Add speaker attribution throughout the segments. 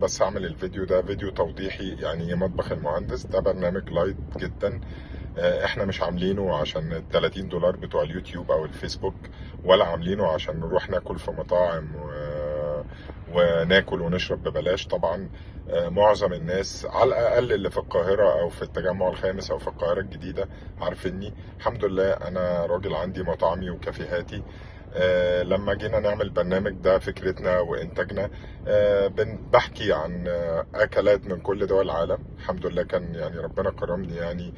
Speaker 1: بس اعمل الفيديو ده فيديو توضيحي. يعني مطبخ المهندس ده برنامج لايت جدا. احنا مش عاملينه عشان ال $30 بتوع اليوتيوب او الفيسبوك، ولا عاملينه عشان نروح ناكل في مطاعم وناكل ونشرب ببلاش طبعا. معظم الناس على الاقل اللي في القاهره او في التجمع الخامس او في القاهره الجديده عارفيني. الحمد لله انا راجل عندي مطاعمي وكافيهاتي. لما جينا نعمل برنامج ده فكرتنا وانتاجنا، بحكي عن اكلات من كل دول العالم. الحمد لله كان يعني ربنا كرمني، يعني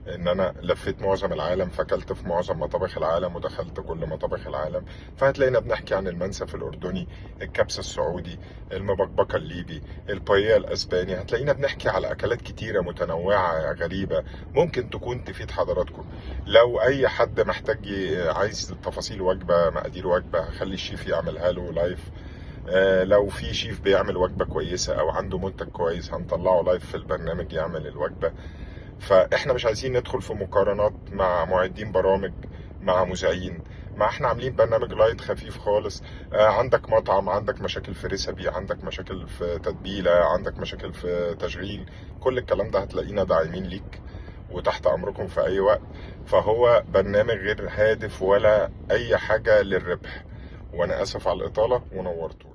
Speaker 1: ان انا لفيت معظم العالم، فاكلت في معظم مطابخ العالم ودخلت كل مطابخ العالم. فهتلاقينا بنحكي عن المنسف الاردني، الكبسه السعودي، المبكبكه الليبي، الباييه الاسباني. هتلاقينا بنحكي على اكلات كتيره متنوعه غريبه ممكن تكون تفيد حضراتكم. لو اي حد محتاج عايز تفاصيل وجبه، مقادير وجبه، هخلي الشيف يعملها له لايف. لو في شيف بيعمل وجبه كويسه او عنده منتج كويس هنطلعه لايف في البرنامج يعمل الوجبه. فاحنا مش عايزين ندخل في مقارنات مع معدين برامج، مع مذيعين. ما احنا عاملين برنامج لايت خفيف خالص. عندك مطعم، عندك مشاكل في ريسبي، عندك مشاكل في تتبيلة، عندك مشاكل في تشغيل، كل الكلام ده هتلاقينا داعمين ليك وتحت امركم في اي وقت. فهو برنامج غير هادف ولا اي حاجة للربح. وانا اسف على الاطالة ونورتوني.